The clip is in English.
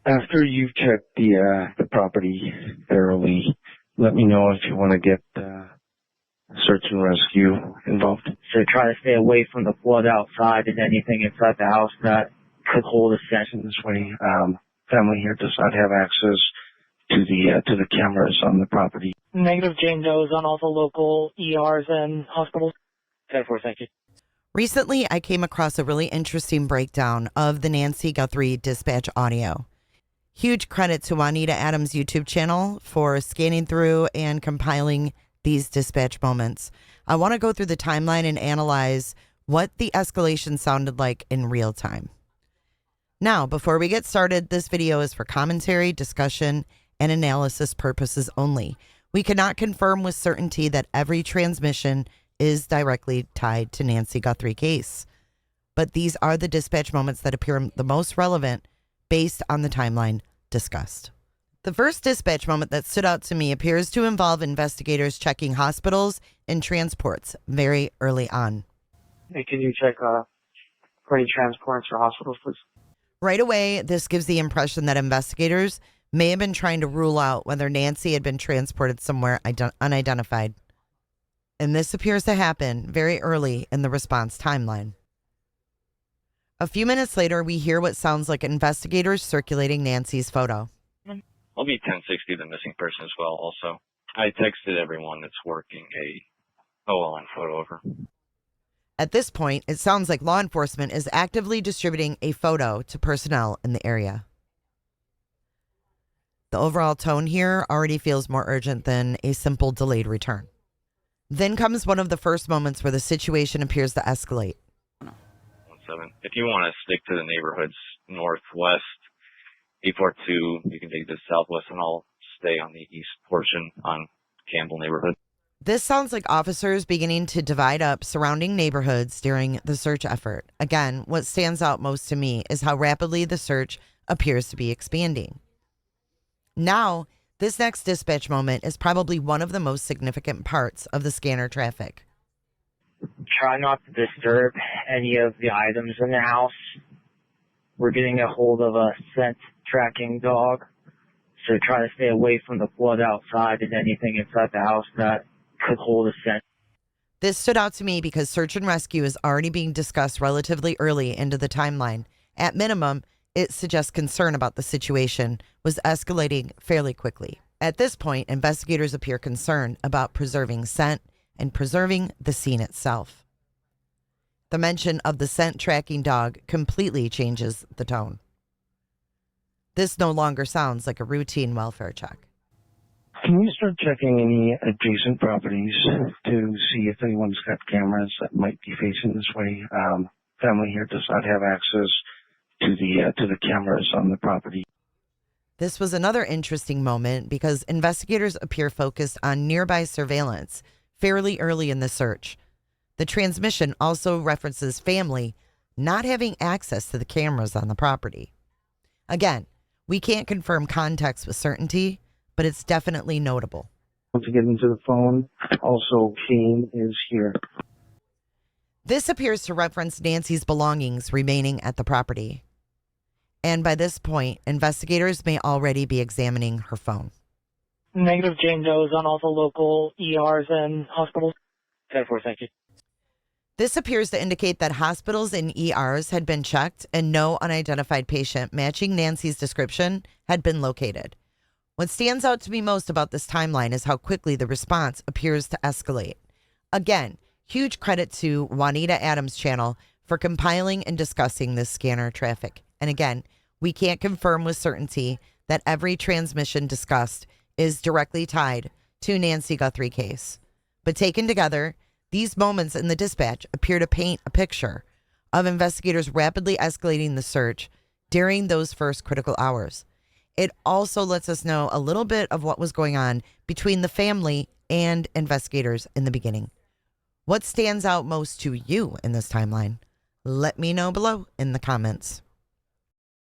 After you've checked the property thoroughly, let me know if you want to get search and rescue involved. So try to stay away from the flood outside and anything inside the house that could hold a scent. This way, family here does not have access to the cameras on the property. Negative. Jane Doe's on all the local ERs and hospitals. 10-4, thank you. Recently, I came across a really interesting breakdown of the Nancy Guthrie dispatch audio. Huge credit to Juanita Adam's YouTube channel for scanning through and compiling these dispatch moments. I want to go through the timeline and analyze what the escalation sounded like in real time. Now, before we get started, this video is for commentary, discussion, and analysis purposes only. We cannot confirm with certainty that every transmission is directly tied to Nancy Guthrie case. But these are the dispatch moments that appear the most relevant based on the timeline discussed. The first dispatch moment that stood out to me appears to involve investigators checking hospitals and transports very early on. Hey, can you check for any transports or hospitals, please? Right away, this gives the impression that investigators may have been trying to rule out whether Nancy had been transported somewhere unidentified. And this appears to happen very early in the response timeline. A few minutes later, we hear what sounds like investigators circulating Nancy's photo. I'll be 1060 the missing person as well also. I texted everyone that's working a OLN photo over. At this point, it sounds like law enforcement is actively distributing a photo to personnel in the area. The overall tone here already feels more urgent than a simple delayed return. Then comes one of the first moments where the situation appears to escalate. 17. If you want to stick to the neighborhoods northwest, 842, you can take the southwest, and I'll stay on the east portion on Campbell neighborhood. This sounds like officers beginning to divide up surrounding neighborhoods during the search effort. Again, what stands out most to me is how rapidly the search appears to be expanding. Now, this next dispatch moment is probably one of the most significant parts of the scanner traffic. Try not to disturb any of the items in the house. We're getting a hold of a scent tracking dog, so try to stay away from the flood outside and anything inside the house that could hold a scent. This stood out to me because search and rescue is already being discussed relatively early into the timeline. At minimum, it suggests concern about the situation was escalating fairly quickly. At this point, investigators appear concerned about preserving scent and preserving the scene itself. The mention of the scent tracking dog completely changes the tone. This no longer sounds like a routine welfare check. Can you start checking any adjacent properties to see if anyone's got cameras that might be facing this way? Family here does not have access to the cameras on the property. This was another interesting moment because investigators appear focused on nearby surveillance fairly early in the search. The transmission also references family not having access to the cameras on the property. Again, we can't confirm context with certainty, but it's definitely notable. To get into the phone, also Kane is here. This appears to reference Nancy's belongings remaining at the property. And by this point, investigators may already be examining her phone. Negative. Jane Doe's on all the local ERs and hospitals. 10-4, thank you. This appears to indicate that hospitals and ERs had been checked and no unidentified patient matching Nancy's description had been located. What stands out to me most about this timeline is how quickly the response appears to escalate. Again, huge credit to Juanita Adam's channel for compiling and discussing this scanner traffic. And again, we can't confirm with certainty that every transmission discussed is directly tied to Nancy Guthrie case. But taken together, these moments in the dispatch appear to paint a picture of investigators rapidly escalating the search during those first critical hours. It also lets us know a little bit of what was going on between the family and investigators in the beginning. What stands out most to you in this timeline? Let me know below in the comments.